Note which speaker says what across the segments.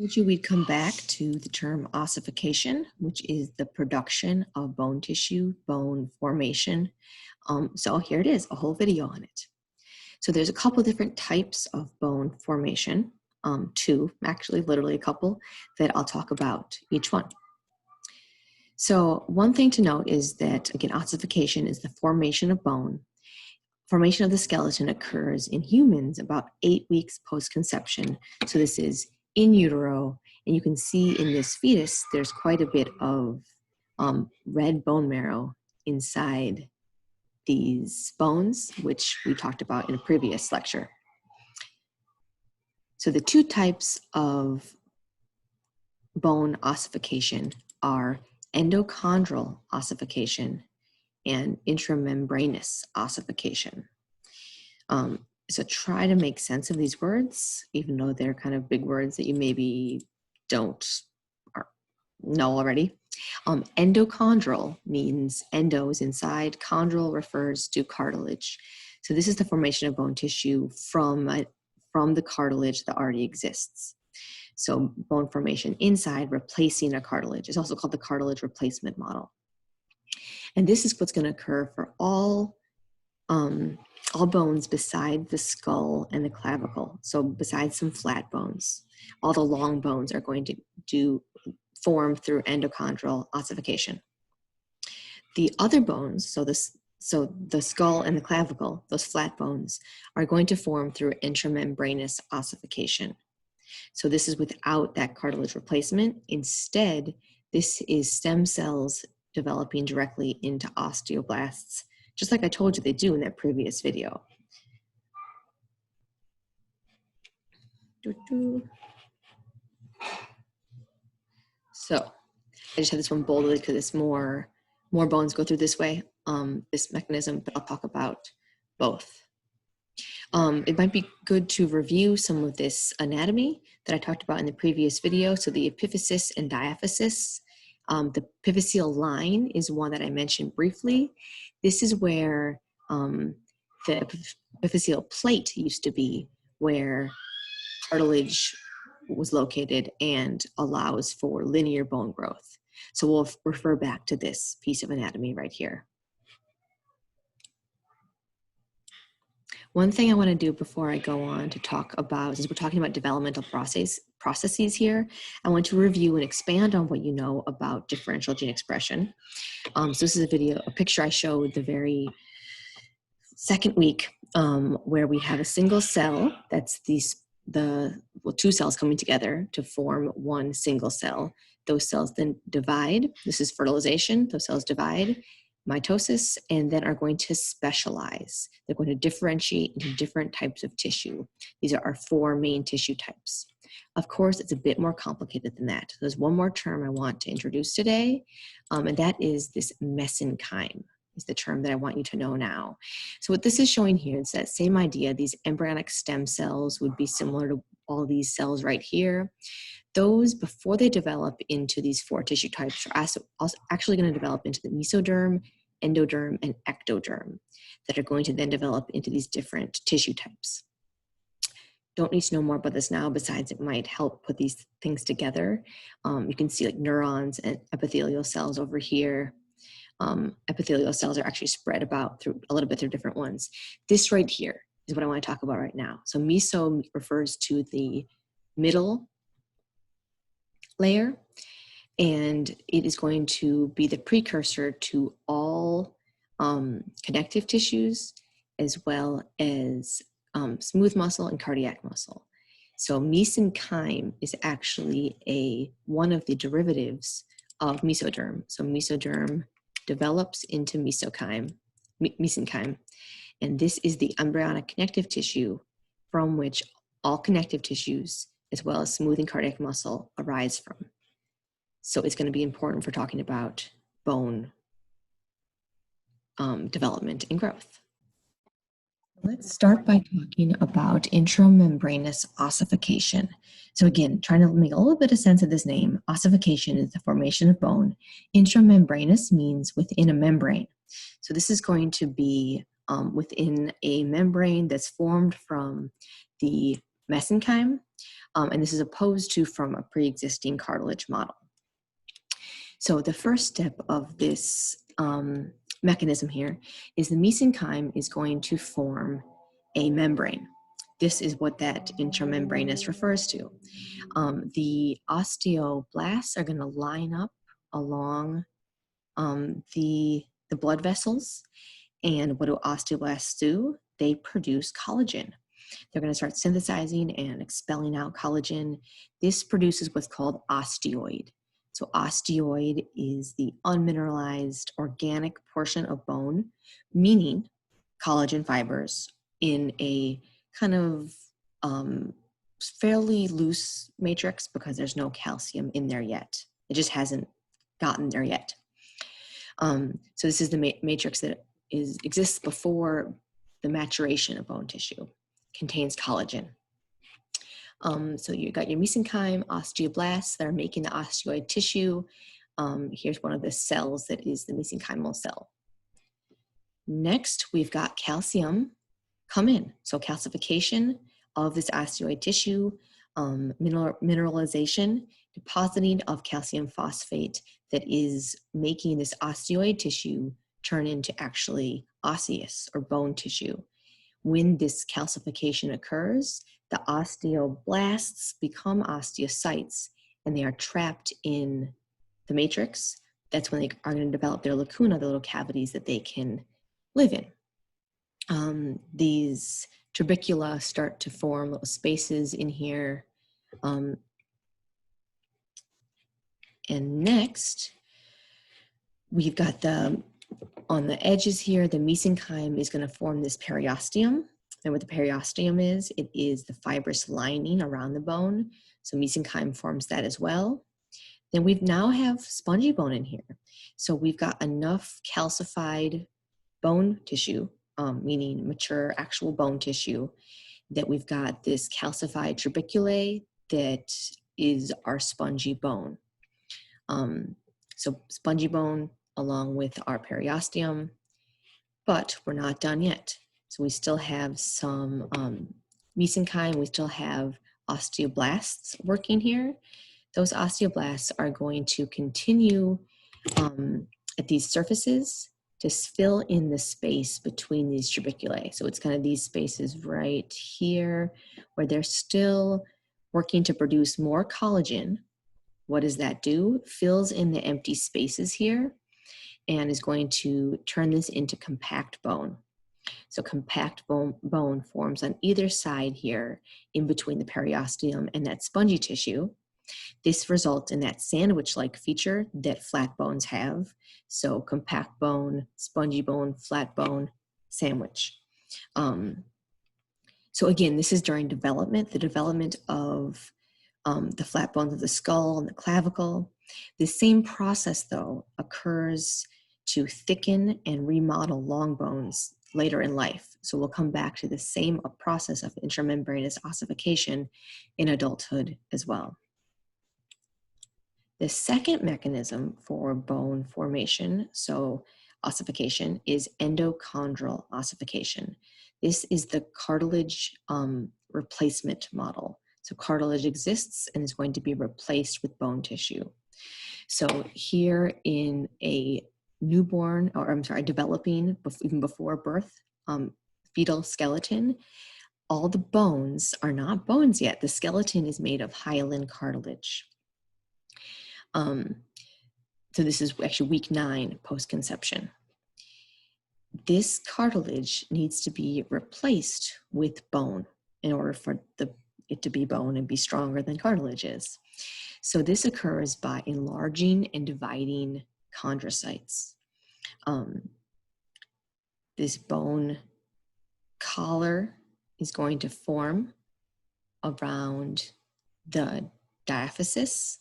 Speaker 1: Told you we'd come back to the term ossification, which is the production of bone tissue, bone formation. So here it is, a whole video on it. So there's a couple different types of bone formation, two, actually literally a couple, that I'll talk about each one. So one thing to note is that, again, ossification is the formation of bone. Formation of the skeleton occurs in humans about 8 weeks post-conception. So this is in utero, and you can see in this fetus, there's quite a bit of red bone marrow inside these bones, which we talked about in a previous lecture. So the two types of bone ossification are endochondral ossification and intramembranous ossification. So try to make sense of these words, even though they're kind of big words that you maybe don't know already. Endochondral means endo is inside, chondral refers to cartilage. So this is the formation of bone tissue from the cartilage that already exists. So bone formation inside replacing a cartilage. It's also called the cartilage replacement model. And this is what's going to occur for all bones beside the skull and the clavicle. So besides some flat bones, all the long bones are going to form through endochondral ossification. The other bones, so the skull and the clavicle, those flat bones, are going to form through intramembranous ossification. So this is without that cartilage replacement. Instead, this is stem cells developing directly into osteoblasts, just like I told you they do in that previous video. So I just have this one bolded because it's more bones go through this way, this mechanism, but I'll talk about both. It might be good to review some of this anatomy that I talked about in the previous video. So the epiphysis and diaphysis. The epiphyseal line is one that I mentioned briefly. This is where the epiphyseal plate used to be, where cartilage was located and allows for linear bone growth. So we'll refer back to this piece of anatomy right here. One thing I want to do before I go on to talk about, since we're talking about developmental processes here, I want to review and expand on what you know about differential gene expression. So this is a picture I showed the very second week, where we have a single cell, that's two cells coming together to form one single cell. Those cells then divide. This is fertilization. Those cells divide, mitosis, and then are going to specialize. They're going to differentiate into different types of tissue. These are our four main tissue types. Of course, it's a bit more complicated than that. There's one more term I want to introduce today, and that is this mesenchyme, is the term that I want you to know now. So what this is showing here is that same idea. These embryonic stem cells would be similar to all these cells right here. Those, before they develop into these four tissue types, are also actually going to develop into the mesoderm, endoderm, and ectoderm that are going to then develop into these different tissue types. Don't need to know more about this now, besides it might help put these things together. You can see like neurons and epithelial cells over here. Epithelial cells are actually spread about a little bit through different ones. This right here is what I want to talk about right now. So meso refers to the middle layer, and it is going to be the precursor to all connective tissues, as well as smooth muscle and cardiac muscle. So mesenchyme is actually one of the derivatives of mesoderm. So mesoderm develops into mesenchyme, and this is the embryonic connective tissue from which all connective tissues, as well as smooth and cardiac muscle, arise from. So it's going to be important for talking about bone development and growth. Let's start by talking about intramembranous ossification. So again, trying to make a little bit of sense of this name, ossification is the formation of bone. Intramembranous means within a membrane. So this is going to be within a membrane that's formed from the mesenchyme, And this is opposed to from a pre-existing cartilage model. So the first step of this mechanism here is the mesenchyme is going to form a membrane. This is what that intramembranous refers to. The osteoblasts are going to line up along the blood vessels. And what do osteoblasts do? They produce collagen. They're going to start synthesizing and expelling out collagen. This produces what's called osteoid. So osteoid is the unmineralized organic portion of bone, meaning collagen fibers in a kind of fairly loose matrix because there's no calcium in there yet. It just hasn't gotten there yet. So this is the matrix that exists before the maturation of bone tissue, contains collagen. So you got your mesenchyme, osteoblasts that are making the osteoid tissue. Here's one of the cells that is the mesenchymal cell. Next, we've got calcium come in. So calcification of this osteoid tissue, mineralization, depositing of calcium phosphate that is making this osteoid tissue turn into actually osseous or bone tissue. When this calcification occurs, the osteoblasts become osteocytes and they are trapped in the matrix. That's when they are going to develop their lacuna, the little cavities that they can live in. These trabecula start to form little spaces in here. And next, we've got on the edges here, the mesenchyme is going to form this periosteum. And what the periosteum is, it is the fibrous lining around the bone. So mesenchyme forms that as well. Then we now have spongy bone in here. So we've got enough calcified bone tissue, meaning mature actual bone tissue, that we've got this calcified trabeculae that is our spongy bone. So spongy bone along with our periosteum, but we're not done yet. So we still have some mesenchyme, we still have osteoblasts working here. Those osteoblasts are going to continue at these surfaces to fill in the space between these trabeculae. So it's kind of these spaces right here where they're still working to produce more collagen. What does that do? Fills in the empty spaces here and is going to turn this into compact bone. So compact bone forms on either side here in between the periosteum and that spongy tissue. This results in that sandwich-like feature that flat bones have. So compact bone, spongy bone, flat bone, sandwich. So again, this is during development, the development of the flat bones of the skull and the clavicle. The same process, though, occurs to thicken and remodel long bones later in life. So we'll come back to the same process of intramembranous ossification in adulthood as well. The second mechanism for bone formation, so ossification, is endochondral ossification. This is the cartilage replacement model. So cartilage exists and is going to be replaced with bone tissue. So here in a newborn, or I'm sorry, developing, even before birth, fetal skeleton, all the bones are not bones yet. The skeleton is made of hyaline cartilage. So this is actually week 9 post-conception. This cartilage needs to be replaced with bone in order for it to be bone and be stronger than cartilage is. So this occurs by enlarging and dividing chondrocytes. This bone collar is going to form around the diaphysis.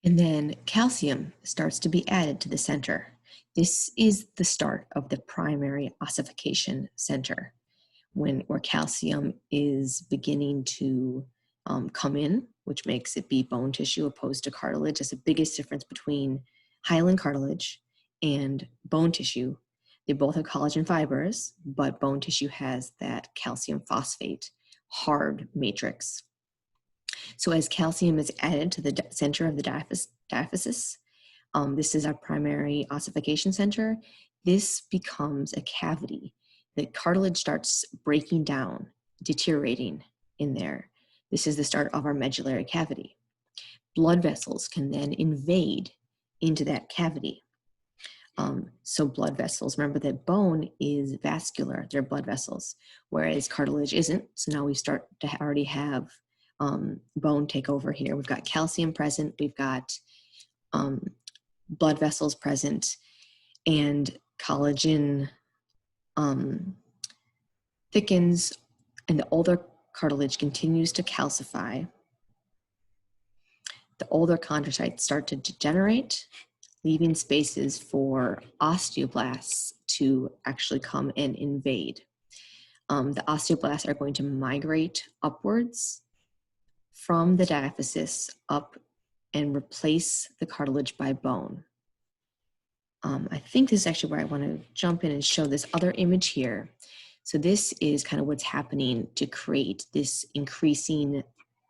Speaker 1: And then calcium starts to be added to the center. This is the start of the primary ossification center, where calcium is beginning to come in, which makes it be bone tissue opposed to cartilage. That's the biggest difference between hyaline cartilage and bone tissue. They both have collagen fibers, but bone tissue has that calcium phosphate hard matrix. So as calcium is added to the center of the diaphysis, this is our primary ossification center, this becomes a cavity. The cartilage starts breaking down, deteriorating in there. This is the start of our medullary cavity. Blood vessels can then invade into that cavity. So blood vessels, remember that bone is vascular, they're blood vessels, whereas cartilage isn't. So now we start to already have bone take over here. We've got calcium present, we've got blood vessels present, and collagen thickens, and the older cartilage continues to calcify. The older chondrocytes start to degenerate, leaving spaces for osteoblasts to actually come and invade. The osteoblasts are going to migrate upwards from the diaphysis up and replace the cartilage by bone. I think this is actually where I want to jump in and show this other image here. So this is kind of what's happening to create this increasing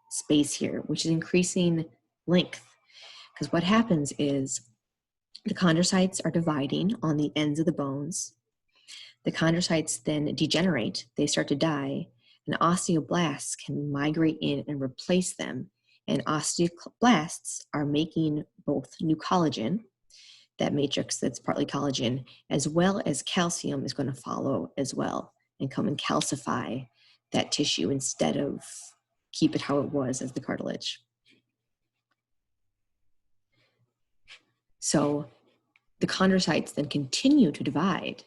Speaker 1: space here, which is increasing length. Because what happens is the chondrocytes are dividing on the ends of the bones. The chondrocytes then degenerate, they start to die, and osteoblasts can migrate in and replace them. And osteoblasts are making both new collagen, that matrix that's partly collagen, as well as calcium is going to follow as well and come and calcify that tissue instead of keep it how it was as the cartilage. So the chondrocytes then continue to divide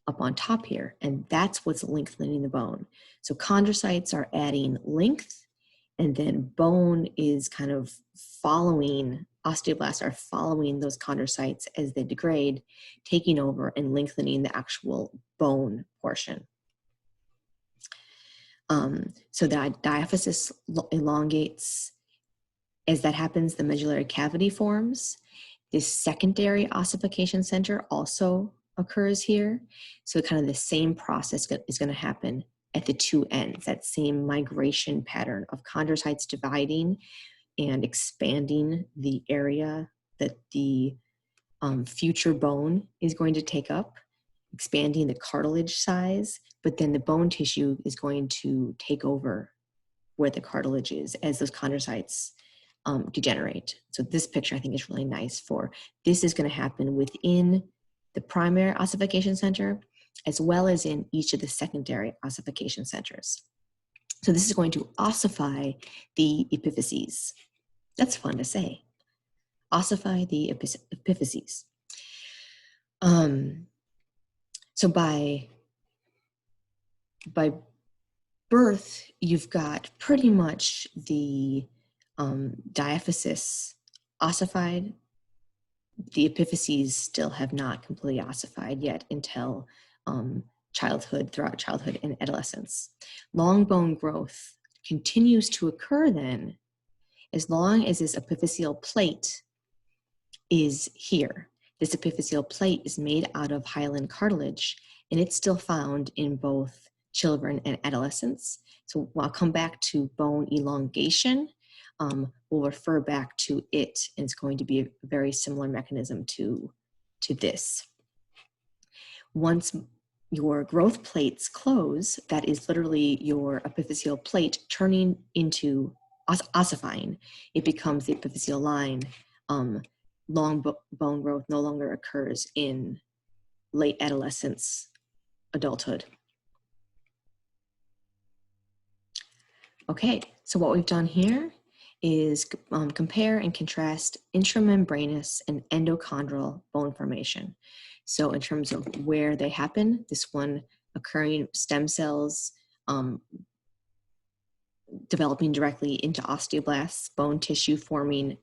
Speaker 1: up on top here, and that's what's lengthening the bone. So chondrocytes are adding length, and then bone is kind of following, osteoblasts are following those chondrocytes as they degrade, taking over and lengthening the actual bone portion. So the diaphysis elongates. As that happens, the medullary cavity forms. This secondary ossification center also occurs here. So kind of the same process is going to happen at the two ends, that same migration pattern of chondrocytes dividing and expanding the area that the future bone is going to take up, expanding the cartilage size, but then the bone tissue is going to take over where the cartilage is as those chondrocytes degenerate. So this picture I think is really nice for, this is going to happen within the primary ossification center as well as in each of the secondary ossification centers. So this is going to ossify the epiphyses. That's fun to say. Ossify the epiphyses. So by birth, you've got pretty much the diaphysis ossified. The epiphyses still have not completely ossified yet until childhood, throughout childhood and adolescence. Long bone growth continues to occur then as long as this epiphyseal plate is here. This epiphyseal plate is made out of hyaline cartilage, and it's still found in both children and adolescents. So I'll come back to bone elongation. We'll refer back to it, and it's going to be a very similar mechanism to this. Once your growth plates close, that is literally your epiphyseal plate turning into ossifying. It becomes the epiphyseal line. Long bone growth no longer occurs in late adolescence, adulthood. Okay, so what we've done here is compare and contrast intramembranous and endochondral bone formation. So in terms of where they happen, this one occurring stem cells developing directly into osteoblasts, bone tissue forming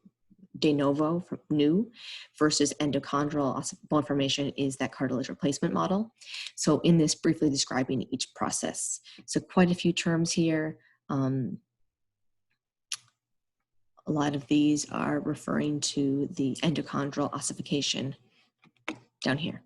Speaker 1: de novo, from new, versus endochondral bone formation is that cartilage replacement model. So in this, briefly describing each process. So quite a few terms here. A lot of these are referring to the endochondral ossification down here.